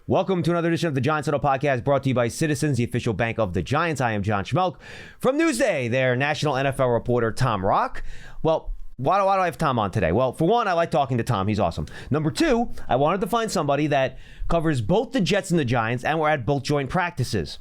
Welcome to another edition of the Giants Huddle podcast brought to you by Citizens, the official bank of the Giants. I am John Schmeelk. From Newsday, their national NFL reporter, Tom Rock. Well, why do I have Tom on today? Well, for one, I like talking to Tom. He's awesome. Number two, I wanted to find somebody that covers both the Jets and the Giants and were at both joint practices.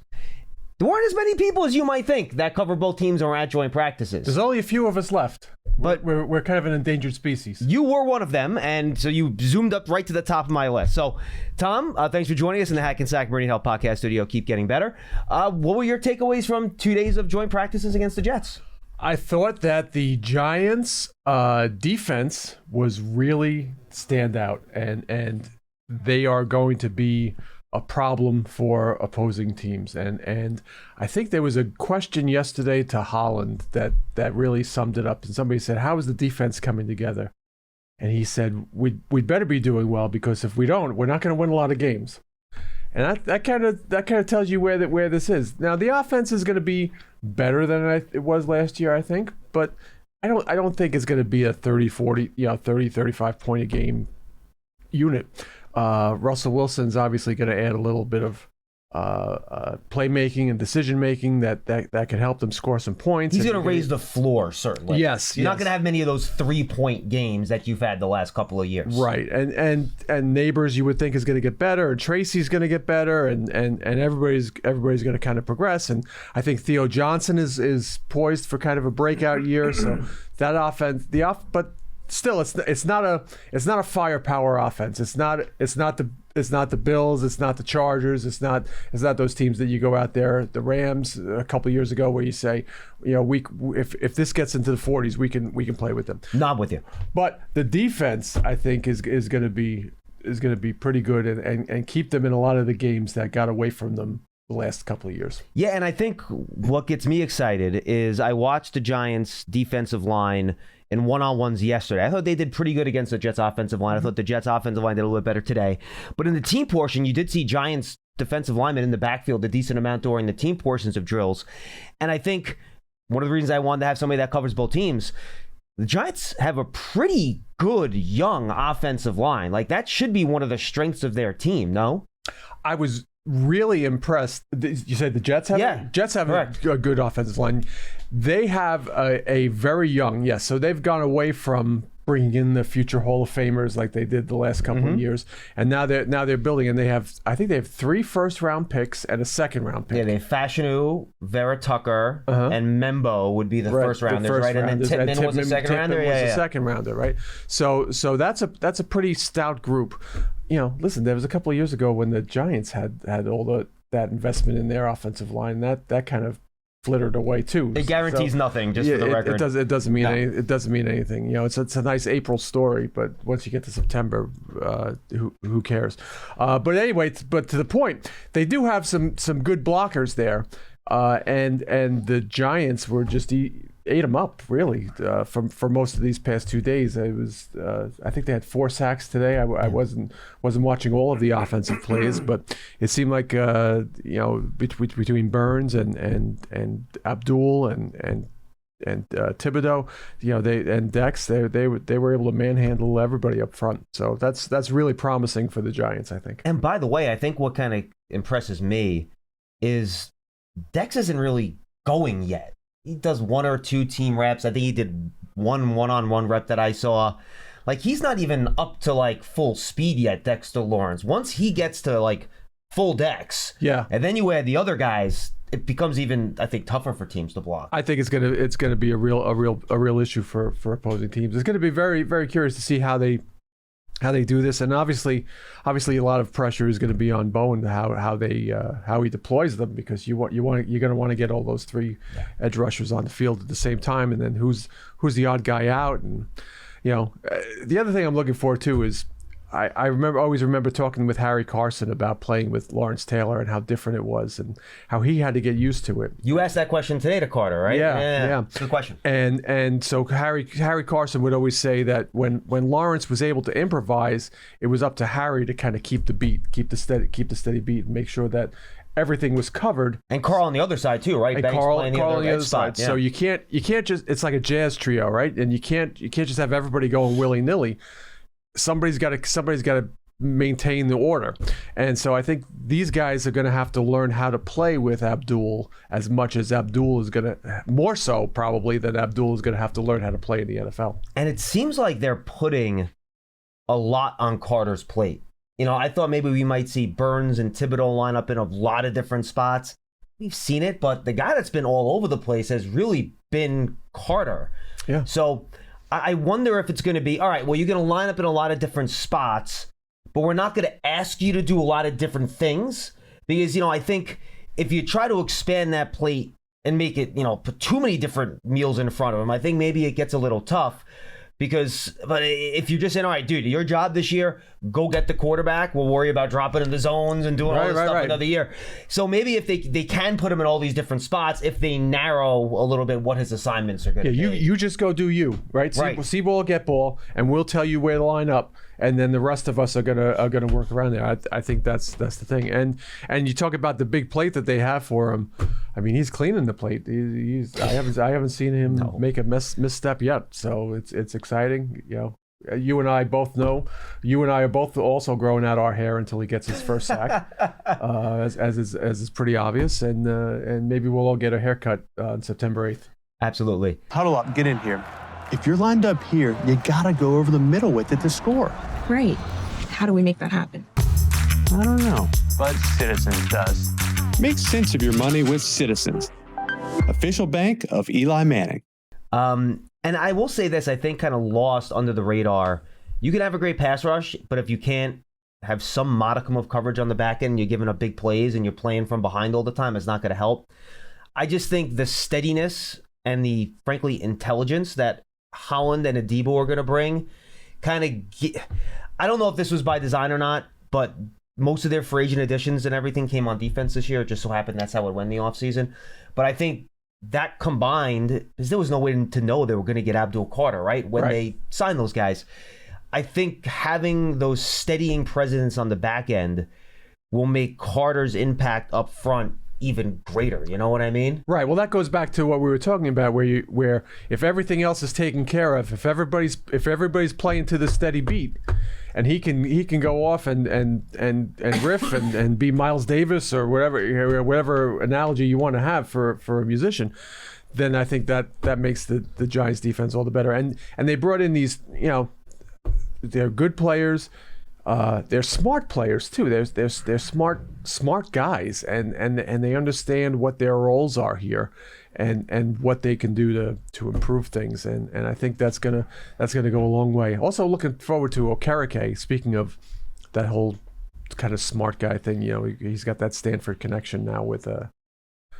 There weren't as many people as you might think that cover both teams and were at joint practices. There's only a few of us left. But we're kind of an endangered species. You were one of them, and so you zoomed up right to the top of my list. So, Tom, thanks for joining us in the Hackensack Meridian Health Podcast Studio. Keep getting better. What were your takeaways from 2 days of joint practices against the Jets? I thought that the Giants' defense was really standout, and they are going to be a problem for opposing teams. And I think there was a question yesterday to Holland that really summed it up. And somebody said, how is the defense coming together? And he said, we'd better be doing well, because if we don't, we're not going to win a lot of games. And that kind of tells you where this is. Now, the offense is going to be better than it was last year, I think, but I don't think it's going to be a 30, 35 point a game unit. Russell Wilson's obviously going to add a little bit of playmaking and decision making that could help them score some points. He's going to raise the floor, certainly. Yes, you're not going to have many of those 3-point games that you've had the last couple of years. Right, and Neighbors you would think is going to get better, and Tracy's going to get better, and everybody's going to kind of progress. And I think Theo Johnson is poised for kind of a breakout year. So that offense, but still, it's not a firepower offense. It's not the Bills. It's not the Chargers. It's not those teams that you go out there. The Rams a couple of years ago, where you say, if this gets into the 40s, we can play with them. Not with you. But the defense, I think, is going to be pretty good and keep them in a lot of the games that got away from them the last couple of years. Yeah, and I think what gets me excited is I watched the Giants defensive line in one-on-ones yesterday. I thought they did pretty good against the Jets offensive line. I thought the Jets offensive line did a little bit better today. But in the team portion, you did see Giants defensive linemen in the backfield a decent amount during the team portions of drills. And I think one of the reasons I wanted to have somebody that covers both teams, the Giants have a pretty good young offensive line. Like, that should be one of the strengths of their team, no? I was really impressed. You said the Jets have a good offensive line. They have a very young, yes. So they've gone away from bringing in the future Hall of Famers like they did the last couple of years, and now they're building. And I think they have 3 first-round picks and a second-round pick. Yeah, they have Fashanu, Vera Tucker, and Membo would be the first rounders, right? And then Tippmann was a second rounder. A second rounder, right? So that's a pretty stout group. Listen, there was a couple of years ago when the Giants had all that investment in their offensive line. That kind of flittered away too. It guarantees nothing, just for the record. It doesn't mean anything. It's a nice April story, but once you get to September, who cares? But anyway, but to the point, they do have some good blockers there, and the Giants were just ate them up, really, for most of these past 2 days. It was I think they had 4 sacks today. I wasn't watching all of the offensive plays, but it seemed like between Burns and Abdul and Thibodeau, and Dex, they were able to manhandle everybody up front. So that's really promising for the Giants, I think. And by the way, I think what kind of impresses me is Dex isn't really going yet. He does 1 or 2 team reps. I think he did one-on-one rep that I saw. Like, he's not even up to like full speed yet, Dexter Lawrence. Once he gets to like full Dex, and then you add the other guys, it becomes even, I think, tougher for teams to block. I think it's gonna be a real issue for opposing teams. It's gonna be very, very curious to see how they do this, and obviously a lot of pressure is going to be on Bowen how he deploys them, because you're going to want to get all those 3 edge rushers on the field at the same time, and then who's the odd guy out. And the other thing I'm looking for too is I always remember talking with Harry Carson about playing with Lawrence Taylor and how different it was and how he had to get used to it. You asked that question today to Carter, right? Yeah. Good question. And so Harry Carson would always say that when Lawrence was able to improvise, it was up to Harry to kind of keep the steady beat, and make sure that everything was covered. And Carl on the other side too, right? And Carl on the other side. Yeah. So you can't just, it's like a jazz trio, right? And you can't just have everybody going willy-nilly. Somebody's got to maintain the order. And so I think these guys are going to have to learn how to play with Abdul as much as Abdul is going to, more so probably than Abdul is going to have to learn how to play in the NFL. And it seems like they're putting a lot on Carter's plate. I thought maybe we might see Burns and Thibodeau line up in a lot of different spots. We've seen it, but the guy that's been all over the place has really been Carter. Yeah. So I wonder if it's going to be, all right, well, you're going to line up in a lot of different spots, but we're not going to ask you to do a lot of different things. Because, I think if you try to expand that plate and make it, put too many different meals in front of him, I think maybe it gets a little tough. But if you're just saying, all right, dude, your job this year, go get the quarterback. We'll worry about dropping in the zones and doing all this stuff another year. So maybe if they can put him in all these different spots, if they narrow a little bit what his assignments are going to be. You just go do you, right? See ball, get ball, and we'll tell you where to line up, and then the rest of us are gonna work around there. I think that's the thing. And you talk about the big plate that they have for him. I mean, he's cleaning the plate. I haven't seen him make a misstep yet. So it's exciting. You and I both know. You and I are both also growing out our hair until he gets his first sack, as is pretty obvious. And maybe we'll all get a haircut on September 8th. Absolutely. Huddle up, get in here. If you're lined up here, you gotta go over the middle with it to score. Right. How do we make that happen? I don't know, but Citizens does. Make sense of your money with Citizens, official bank of Eli Manning. And I will say this, I think kind of lost under the radar. You can have a great pass rush, but if you can't have some modicum of coverage on the back end, you're giving up big plays and you're playing from behind all the time, it's not going to help. I just think the steadiness and the, frankly, intelligence that Holland and Adebo are going to bring kind of... I don't know if this was by design or not, but most of their free agent additions and everything came on defense this year. It just so happened that's how it went in the offseason. But I think that combined, because there was no way to know they were going to get Abdul Carter, right? When they signed those guys. I think having those steadying presence on the back end will make Carter's impact up front even greater. You know what I mean? Right. Well, that goes back to what we were talking about, where if everything else is taken care of, if everybody's playing to the steady beat, and he can go off and riff and be Miles Davis or whatever analogy you want to have for a musician, then I think that makes the Giants defense all the better. And they brought in these, they're good players. They're smart players too. They're smart guys, and they understand what their roles are here, and what they can do to improve things. And I think that's gonna go a long way. Also, looking forward to Okereke. Speaking of that whole kind of smart guy thing, he's got that Stanford connection now with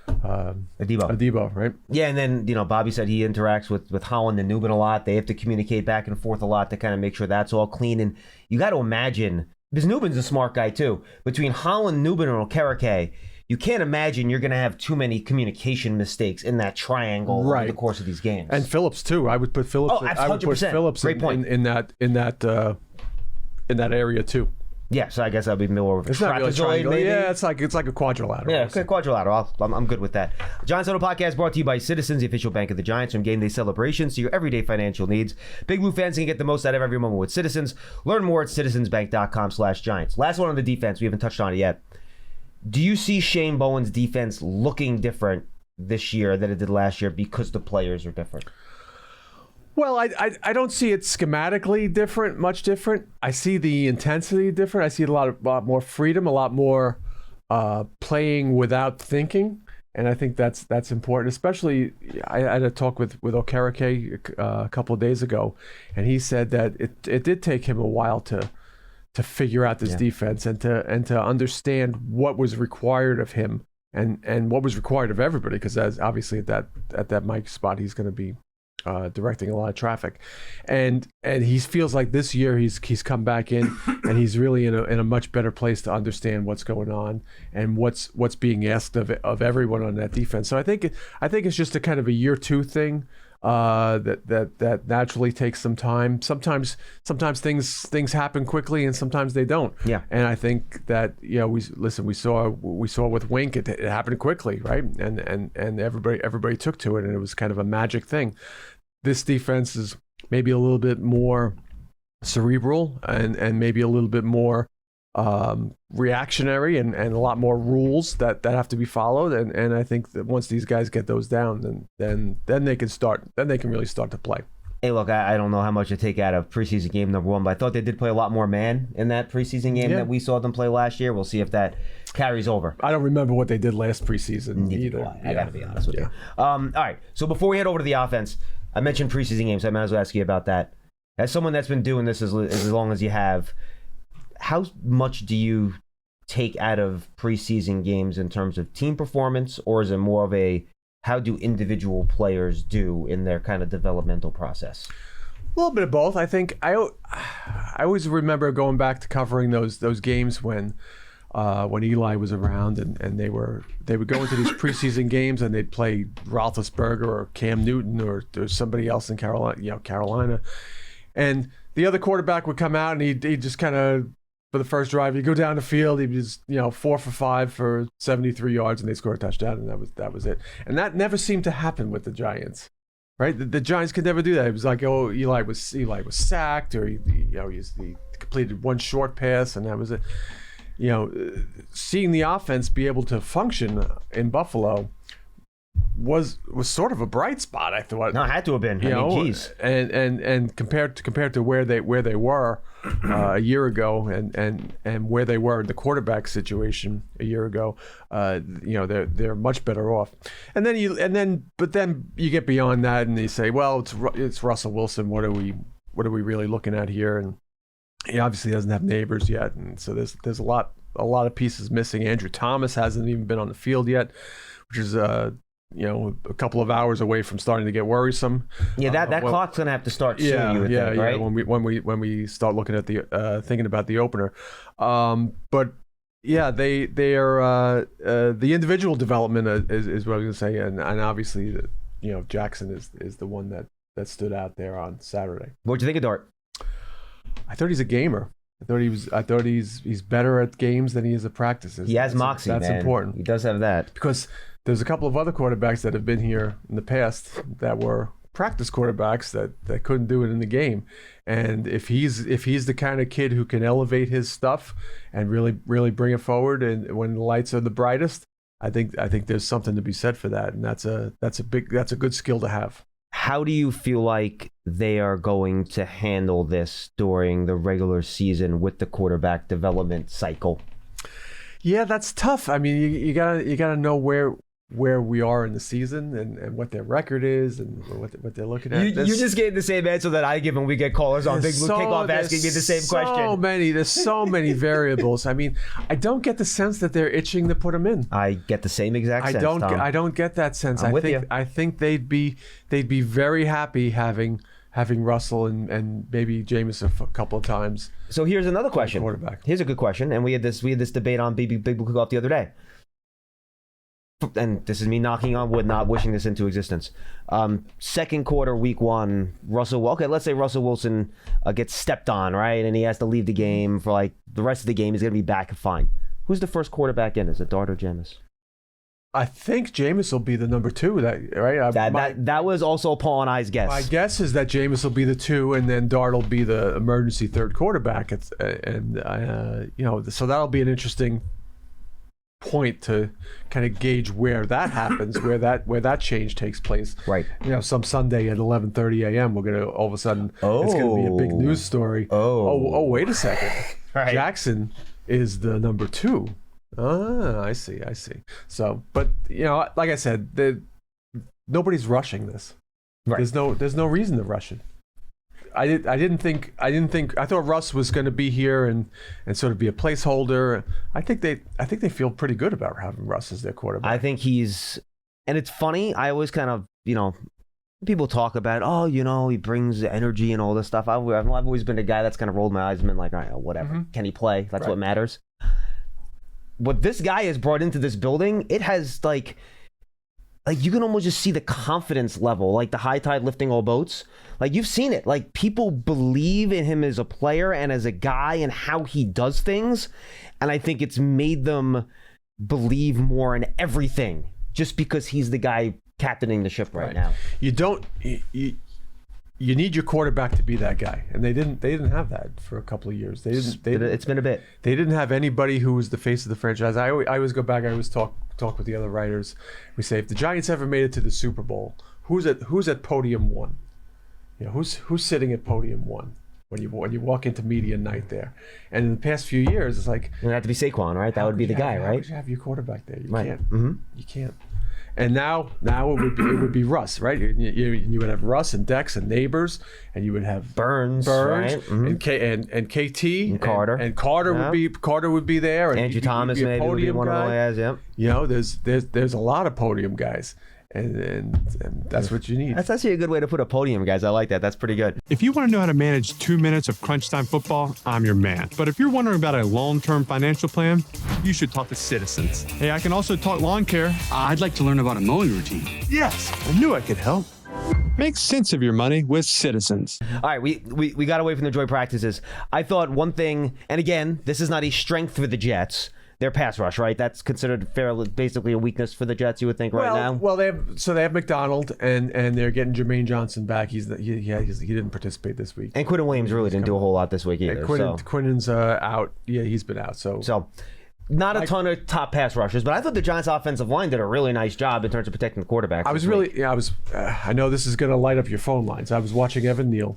Adebo, right? Yeah, and then Bobby said he interacts with Holland and Newman a lot. They have to communicate back and forth a lot to kind of make sure that's all clean. And you got to imagine, because Newman's a smart guy too, between Holland, Newman, and Okereke, you can't imagine you're going to have too many communication mistakes in that triangle over the course of these games. And Phillips too. I would put Phillips. Oh, 100%. I would put Phillips Great point. in that area too. Yeah, so I guess that'd be more of a it's not really trapezoid, maybe. Yeah, it's like a quadrilateral. Yeah, okay, quadrilateral. I'm good with that. Giants Huddle podcast brought to you by Citizens, the official bank of the Giants. From game day celebrations to your everyday financial needs, Big Blue fans can get the most out of every moment with Citizens. Learn more at citizensbank.com/Giants. Last one on the defense. We haven't touched on it yet. Do you see Shane Bowen's defense looking different this year than it did last year because the players are different? Well, I don't see it schematically much different. I see the intensity different. I see a lot more freedom, a lot more playing without thinking, and I think that's important. Especially, I had a talk with Okereke a couple of days ago, and he said that it did take him a while to figure out this defense and to understand what was required of him and what was required of everybody, because obviously at that mic spot he's going to be directing a lot of traffic, and he feels like this year he's come back in and he's really in a much better place to understand what's going on and what's being asked of everyone on that defense. So I think it's just a kind of a year two thing that naturally takes some time. Sometimes things happen quickly and sometimes they don't. Yeah. And I think that we saw with Wink it happened quickly, right? And everybody took to it, and it was kind of a magic thing. This defense is maybe a little bit more cerebral and maybe a little bit more reactionary and a lot more rules that have to be followed. And I think that once these guys get those down, then they can really start to play. Hey, look, I don't know how much to take out of preseason game number 1, but I thought they did play a lot more man in that preseason game that we saw them play last year. We'll see if that carries over. I don't remember what they did last preseason either. I got to be honest with you. All right, so before we head over to the offense, I mentioned preseason games, so I might as well ask you about that. As someone that's been doing this as long as you have, how much do you take out of preseason games in terms of team performance, or is it more of a how do individual players do in their kind of developmental process? A little bit of both. I think I always remember going back to covering those games when Eli was around and they would go into these preseason games and they'd play Roethlisberger or Cam Newton or somebody else in Carolina, and the other quarterback would come out and he'd just kind of, for the first drive, he'd go down the field. He was 4 for 5 for 73 yards, and they scored a touchdown, and that was it. And that never seemed to happen with the Giants, right? The Giants could never do that. It was like, oh, Eli was sacked, or he completed one short pass, and that was it. Seeing the offense be able to function in Buffalo was sort of a bright spot, I thought. No, it had to have been. Geez. And compared to where they were a year ago and where they were in the quarterback situation a year ago, they're much better off. But then you get beyond that and you say, well, it's Russell Wilson. What are we really looking at here? And he obviously doesn't have neighbors yet, and so there's a lot of pieces missing. Andrew Thomas hasn't even been on the field yet, which is a couple of hours away from starting to get worrisome. Yeah, that clock's gonna have to start soon. You would think, right? When we start looking at the thinking about the opener, but yeah, they are the individual development is what I was gonna say, and obviously Jaxson is the one that stood out there on Saturday. What'd you think of Dart? I thought he's a gamer. I thought he's better at games than he is at practices. He has moxie. That's man. important. He does have that. Because there's a couple of other quarterbacks that have been here in the past that were practice quarterbacks that couldn't do it in the game. And if he's the kind of kid who can elevate his stuff and really bring it forward, and when the lights are the brightest, I think there's something to be said for that. And that's a good skill to have. How do you feel like they are going to handle this during the regular season with the quarterback development cycle? Yeah, that's tough. I mean, you gotta know where we are in the season and what their record is and what they're looking at. You just gave the same answer that I give when we get callers on Big Blue Kickoff asking me the same question. There's so many variables. I mean, I don't get the sense that they're itching to put them in. I get the same exact sense. I don't get that sense. I think they'd be very happy having Russell and maybe Jameis a couple of times. So here's another question. Quarterback. Here's a good question, and we had this debate on Big Blue Kickoff the other day. And this is me knocking on wood, not wishing this into existence. Second quarter, week 1, let's say Russell Wilson gets stepped on, right? And he has to leave the game for like the rest of the game. He's going to be back fine. Who's the first quarterback in? Is it Dart or Jameis? I think Jameis will be the number 2. That was also Paul and I's guess. My guess is that Jameis will be the 2, and then Dart will be the emergency third quarterback. So that'll be an interesting point to kind of gauge where that happens, where that change takes place. Right. Some Sunday at 11:30 a.m. we're gonna all of a sudden it's gonna be a big news story. Oh, wait a second. Right. Jaxson is the number 2. I see. So, but like I said, nobody's rushing this. Right. There's no reason to rush it. I thought Russ was going to be here and sort of be a placeholder. I think they feel pretty good about having Russ as their quarterback. I think and it's funny. I always kind of, people talk about, he brings energy and all this stuff. I've always been a guy that's kind of rolled my eyes and been like, all right, whatever. Mm-hmm. Can he play? That's what matters. What this guy has brought into this building, it has like you can almost just see the confidence level, like the high tide lifting all boats. Like you've seen it. Like people believe in him as a player and as a guy and how he does things. And I think it's made them believe more in everything just because he's the guy captaining the ship right now. you need your quarterback to be that guy, and they didn't have that for a couple of years. It's been a bit. They didn't have anybody who was the face of the franchise. I always go back. I always talk with the other writers. We say, if the Giants ever made it to the Super Bowl, who's at podium one? Who's sitting at podium one when you walk into media night there? And in the past few years, it's like It would have to be Saquon, right? That would be the guy, How right? would you have your quarterback there? You Right. can't. You can't. And now it would be Russ, right? You would have Russ and Dex and Neighbors, and you would have Burns, right? and KT and Carter. and Carter would be there. And Andrew Thomas he'd be a maybe would be podium one of the guy. guys. Yep. There's a lot of podium guys, and that's what you need. That's actually a good way to put a podium, guys. I like that. That's pretty good. If you want to know how to manage 2 minutes of crunch time football, I'm your man. But if you're wondering about a long-term financial plan, you should talk to Citizens. Hey, I can also talk lawn care. I'd like to learn about a mowing routine. Yes, I knew I could help. Make sense of your money with Citizens. All right, we got away from the joint practices. I thought one thing, and again, this is not a strength for the Jets. Their pass rush, right? That's considered basically a weakness for the Jets, you would think, right now. Well, they have McDonald, and they're getting Jermaine Johnson back. He didn't participate this week. And Quinton Williams really didn't do a whole lot this week either. Quinton's out. Yeah, he's been out. So not a ton of top pass rushers, but I thought the Giants' offensive line did a really nice job in terms of protecting the quarterback. I know this is going to light up your phone lines. I was watching Evan Neal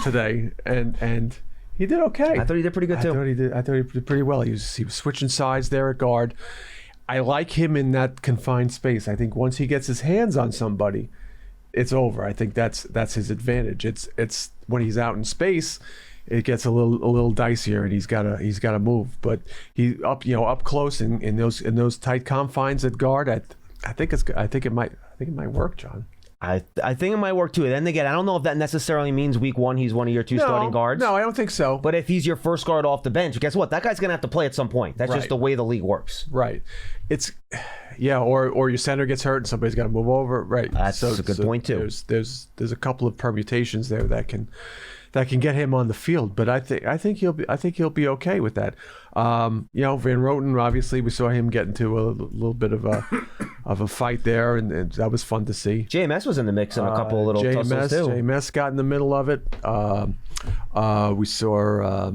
today, and he did okay. I thought he did pretty good too. I thought he did pretty well. He was switching sides there at guard. I like him in that confined space. I think once he gets his hands on somebody, it's over. I think that's his advantage. It's when he's out in space, it gets a little dicier, and he's got to move. But he up close in those tight confines at guard. I think it might work, John. I think it might work too. Then again, I don't know if that necessarily means week one he's one of your two starting guards. No, I don't think so. But if he's your first guard off the bench, guess what? That guy's going to have to play at some point. That's just the way the league works. Right. It's or your center gets hurt and somebody's got to move over. Right. That's a good point too. There's a couple of permutations there that can get him on the field, but I think he'll be okay with that. Van Roten, obviously, we saw him get into a little bit of a fight there, and that was fun to see. JMS was in the mix in a couple of little tussles too. JMS got in the middle of it. We saw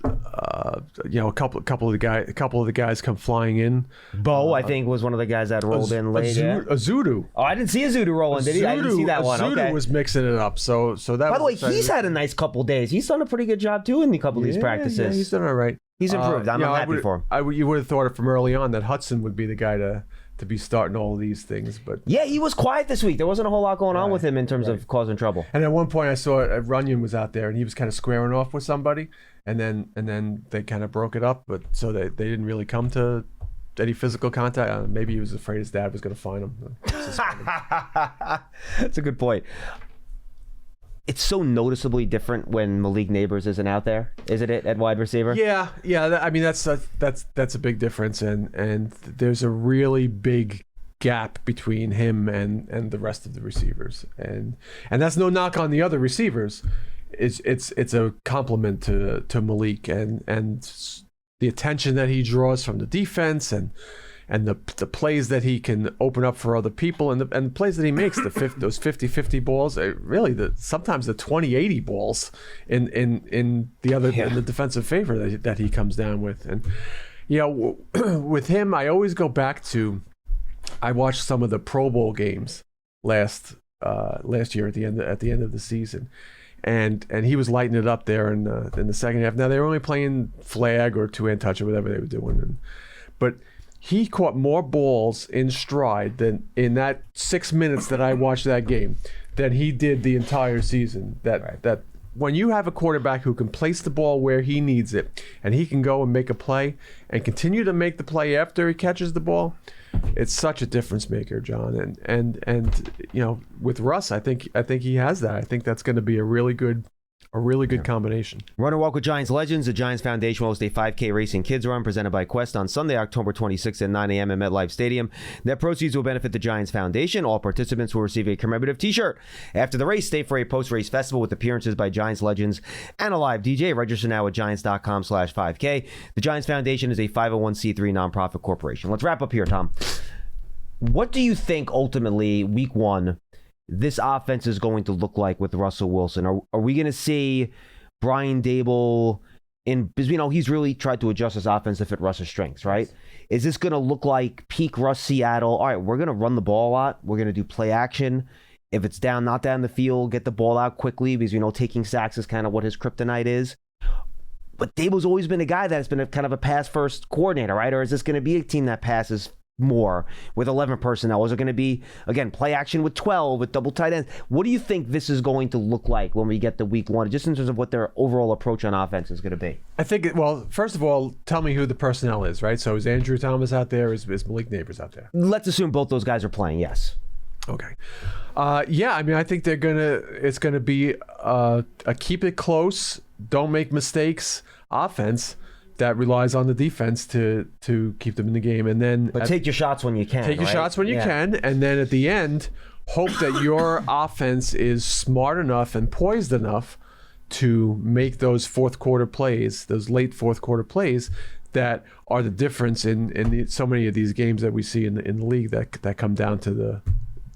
a couple of the guys come flying in. Bo, I think, was one of the guys that rolled in late. Azudu. Oh, I didn't see Azudu rolling. Did he? I didn't see that one. Azudu was mixing it up. So that. By the way, he's had a nice couple days. He's done a pretty good job too in a couple of these practices. Yeah, he's done all right. He's improved. I'm happy for him. You would have thought it from early on that Hudson would be the guy to be starting all of these things, but yeah, he was quiet this week. There wasn't a whole lot going on with him in terms of causing trouble. And at one point, I saw Runyon was out there, and he was kind of squaring off with somebody, and then they kind of broke it up. But so they didn't really come to any physical contact. Maybe he was afraid his dad was going to find him. That's a good point. It's so noticeably different when Malik Neighbors isn't out there, isn't it, at wide receiver? Yeah. I mean, that's a big difference, and there's a really big gap between him and the rest of the receivers, and that's no knock on the other receivers. It's a compliment to Malik and the attention that he draws from the defense and the plays that he can open up for other people and the plays that he makes, those 50-50 balls, sometimes the 20-80 balls in the defensive favor that he comes down with. And with him, I always go back to, I watched some of the Pro Bowl games last year at the end of the season. And he was lighting it up there in the second half. Now they were only playing flag or two-hand touch or whatever they were doing, but he caught more balls in stride than in that 6 minutes that I watched that game than he did the entire season. That when you have a quarterback who can place the ball where he needs it and he can go and make a play and continue to make the play after he catches the ball, it's such a difference maker, John. And with Russ, I think he has that. I think that's going to be a really good combination. Run or walk with Giants legends. The Giants Foundation will host a 5K racing kids run presented by Quest on Sunday, October 26th at 9 a.m. at MetLife Stadium. Net proceeds will benefit the Giants Foundation. All participants will receive a commemorative t-shirt. After the race, stay for a post-race festival with appearances by Giants legends and a live DJ. Register now at giants.com/5K. The Giants Foundation is a 501c3 nonprofit corporation. Let's wrap up here, Tom. What do you think ultimately week one this offense is going to look like with Russell Wilson? Are we going to see Brian Daboll because he's really tried to adjust his offense to fit Russ's strengths, right? Is this going to look like peak Russ Seattle? All right, we're going to run the ball a lot. We're going to do play action. If it's down, not down the field, get the ball out quickly because taking sacks is kind of what his kryptonite is. But Daboll's always been a guy that's been a kind of a pass-first coordinator, right? Or is this going to be a team that passes more with 11 personnel? Is it going to be, again, play action with 12, with double tight ends? What do you think this is going to look like when we get to week 1, just in terms of what their overall approach on offense is going to be? I think, first of all, tell me who the personnel is, right? So is Andrew Thomas out there? Is Malik Neighbors out there? Let's assume both those guys are playing, yes. Okay. I think it's going to be a keep it close, don't make mistakes offense that relies on the defense to keep them in the game. And then take your shots when you can. Take your shots when you can. And then at the end, hope that your offense is smart enough and poised enough to make those fourth quarter plays, those late fourth quarter plays that are the difference in so many of these games that we see in the league that come down to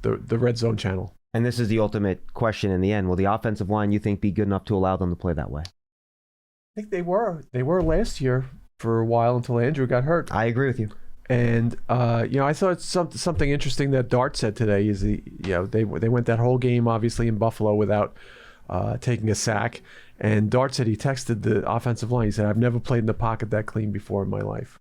the red zone channel. And this is the ultimate question in the end. Will the offensive line, you think, be good enough to allow them to play that way? I think they were. They were last year for a while until Andrew got hurt. I agree with you. And I thought something interesting that Dart said today is they went that whole game obviously in Buffalo without taking a sack. And Dart said he texted the offensive line. He said, "I've never played in the pocket that clean before in my life."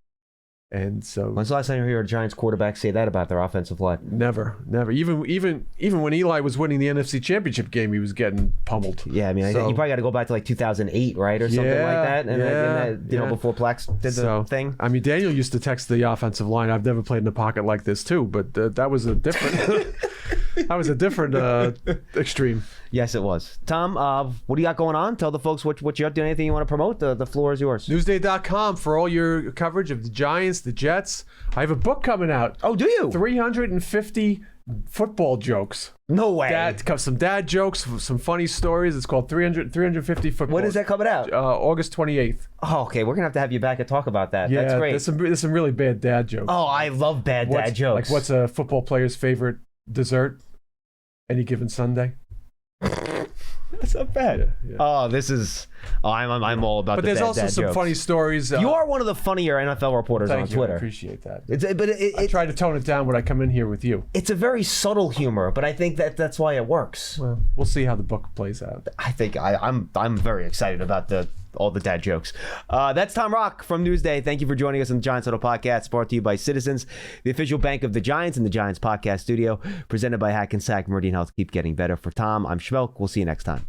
And so, when's the last time you heard a Giants quarterback say that about their offensive line? Never. Even when Eli was winning the NFC Championship game, he was getting pummeled. Yeah, I mean, you probably got to go back to like 2008, right, or something like that. And before Plex did the thing. I mean, Daniel used to text the offensive line, "I've never played in a pocket like this too," but that was a different. That was a different extreme. Yes, it was. Tom, what do you got going on? Tell the folks what you're up to. Anything you want to promote? The floor is yours. Newsday.com for all your coverage of the Giants, the Jets. I have a book coming out. Oh, do you? 350 football jokes. No way. Some dad jokes, some funny stories. It's called 350 football. When is that coming out? August 28th. Oh, okay. We're going to have you back and talk about that. Yeah, that's great. There's some really bad dad jokes. Oh, I love bad dad jokes. Like, what's a football player's favorite dessert any given Sunday? That's not bad. Yeah. Oh, this is. Oh, I'm all about. But there's also some funny stories. You are one of the funnier NFL reporters on Twitter. I appreciate that. I try to tone it down when I come in here with you. It's a very subtle humor, but I think that's why it works. Well, we'll see how the book plays out. I think I'm very excited about all the dad jokes. That's Tom Rock from Newsday. Thank you for joining us on the Giants Huddle podcast, brought to you by Citizens, the official bank of the Giants, and the Giants podcast studio, presented by Hackensack Meridian Health. Keep getting better. For Tom, I'm Schmeelk. We'll see you next time.